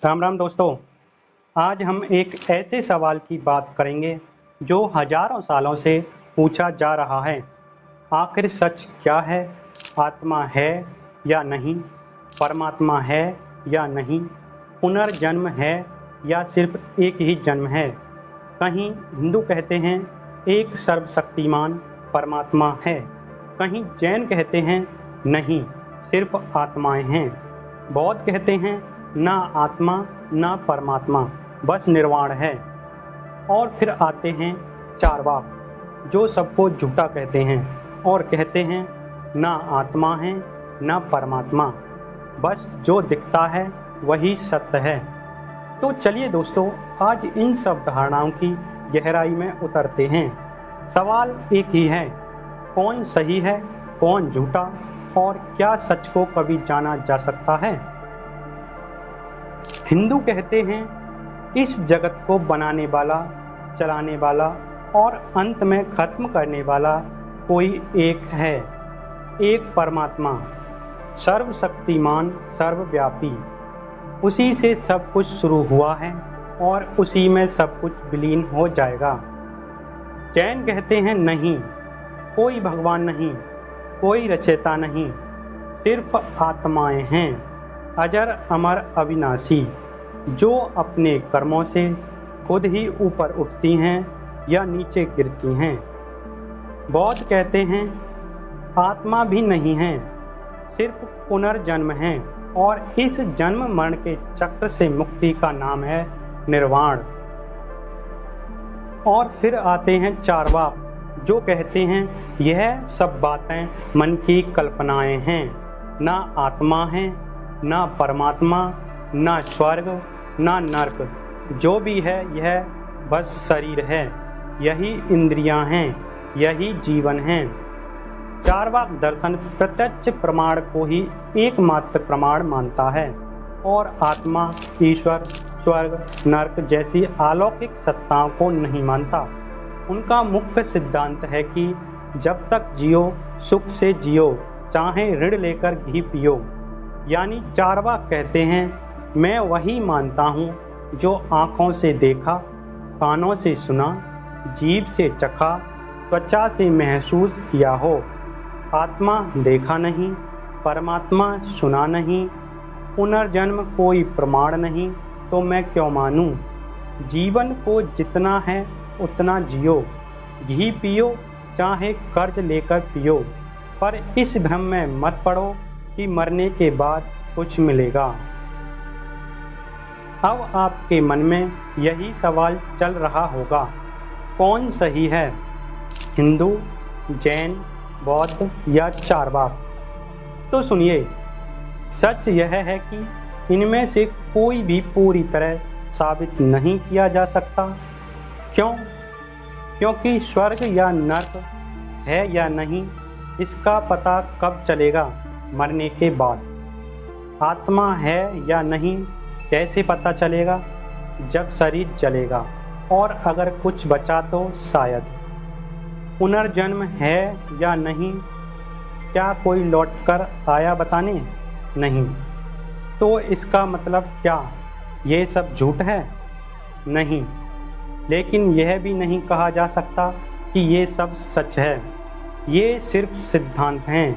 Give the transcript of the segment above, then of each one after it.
राम राम दोस्तों। आज हम एक ऐसे सवाल की बात करेंगे जो हजारों सालों से पूछा जा रहा है। आखिर सच क्या है? आत्मा है या नहीं? परमात्मा है या नहीं? पुनर्जन्म है या सिर्फ एक ही जन्म है? कहीं हिंदू कहते हैं एक सर्वशक्तिमान परमात्मा है, कहीं जैन कहते हैं नहीं, सिर्फ आत्माएं हैं। बौद्ध कहते हैं ना आत्मा ना परमात्मा, बस निर्वाण है। और फिर आते हैं चारवाक जो सबको झूठा कहते हैं और कहते हैं ना आत्मा है ना परमात्मा, बस जो दिखता है वही सत्य है। तो चलिए दोस्तों, आज इन सब धारणाओं की गहराई में उतरते हैं। सवाल एक ही है, कौन सही है, कौन झूठा, और क्या सच को कभी जाना जा सकता है? हिंदू कहते हैं इस जगत को बनाने वाला, चलाने वाला और अंत में खत्म करने वाला कोई एक है, एक परमात्मा, सर्वशक्तिमान, सर्वव्यापी। उसी से सब कुछ शुरू हुआ है और उसी में सब कुछ विलीन हो जाएगा। जैन कहते हैं नहीं, कोई भगवान नहीं, कोई रचयिता नहीं, सिर्फ आत्माएं हैं, अजर अमर अविनाशी, जो अपने कर्मों से खुद ही ऊपर उठती हैं या नीचे गिरती हैं। बौद्ध कहते हैं आत्मा भी नहीं है, सिर्फ पुनर्जन्म है, और इस जन्म मरण के चक्र से मुक्ति का नाम है निर्वाण। और फिर आते हैं चारवाक जो कहते हैं यह सब बातें मन की कल्पनाएं हैं, ना आत्मा है ना परमात्मा, ना स्वर्ग ना नरक, जो भी है यह बस शरीर है, यही इंद्रियां हैं, यही जीवन है। चारवाक दर्शन प्रत्यक्ष प्रमाण को ही एकमात्र प्रमाण मानता है और आत्मा, ईश्वर, स्वर्ग, नरक जैसी अलौकिक सत्ताओं को नहीं मानता। उनका मुख्य सिद्धांत है कि जब तक जियो सुख से जियो, चाहे ऋण लेकर घी पियो। यानी चारवाक कहते हैं मैं वही मानता हूँ जो आँखों से देखा, कानों से सुना, जीभ से चखा, त्वचा से महसूस किया हो। आत्मा देखा नहीं, परमात्मा सुना नहीं, पुनर्जन्म कोई प्रमाण नहीं, तो मैं क्यों मानूं? जीवन को जितना है उतना जियो, घी पियो चाहे कर्ज लेकर पियो, पर इस भ्रम में मत पड़ो कि मरने के बाद कुछ मिलेगा। अब आपके मन में यही सवाल चल रहा होगा, कौन सही है, हिंदू, जैन, बौद्ध या चारवाक? तो सुनिए, सच यह है कि इनमें से कोई भी पूरी तरह साबित नहीं किया जा सकता। क्यों? क्योंकि स्वर्ग या नरक है या नहीं, इसका पता कब चलेगा? मरने के बाद। आत्मा है या नहीं, कैसे पता चलेगा? जब शरीर जलेगा, और अगर कुछ बचा तो शायद। पुनर्जन्म है या नहीं, क्या कोई लौटकर आया बताने? नहीं। तो इसका मतलब क्या ये सब झूठ है? नहीं। लेकिन यह भी नहीं कहा जा सकता कि ये सब सच है। ये सिर्फ सिद्धांत हैं,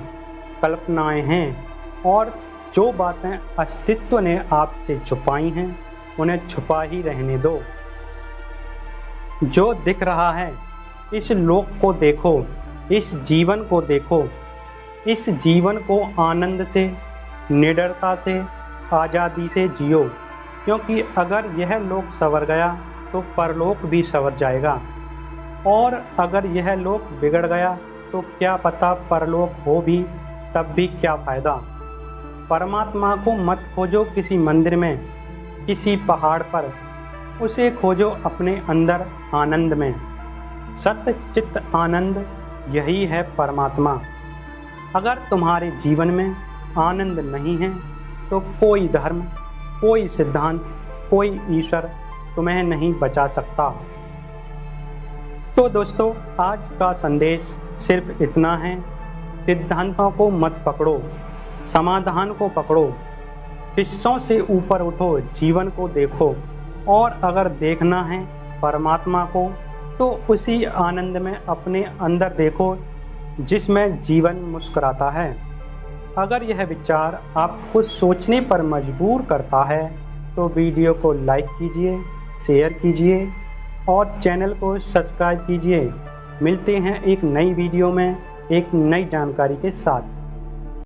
कल्पनाएं हैं, और जो बातें अस्तित्व ने आपसे छुपाई हैं उन्हें छुपा ही रहने दो। जो दिख रहा है, इस लोक को देखो, इस जीवन को देखो, इस जीवन को आनंद से, निडरता से, आज़ादी से जियो, क्योंकि अगर यह लोक संवर गया तो परलोक भी संवर जाएगा, और अगर यह लोक बिगड़ गया तो क्या पता परलोक हो भी, तब भी क्या फायदा। परमात्मा को मत खोजो किसी मंदिर में, किसी पहाड़ पर, उसे खोजो अपने अंदर आनंद में। सत्य चित्त आनंद, यही है परमात्मा। अगर तुम्हारे जीवन में आनंद नहीं है तो कोई धर्म, कोई सिद्धांत, कोई ईश्वर तुम्हें नहीं बचा सकता। तो दोस्तों, आज का संदेश सिर्फ इतना है, सिद्धांतों को मत पकड़ो, समाधान को पकड़ो। हिस्सों से ऊपर उठो, जीवन को देखो, और अगर देखना है परमात्मा को तो उसी आनंद में अपने अंदर देखो जिसमें जीवन मुस्कुराता है। अगर यह विचार आपको सोचने पर मजबूर करता है तो वीडियो को लाइक कीजिए, शेयर कीजिए और चैनल को सब्सक्राइब कीजिए। मिलते हैं एक नई वीडियो में एक नई जानकारी के साथ।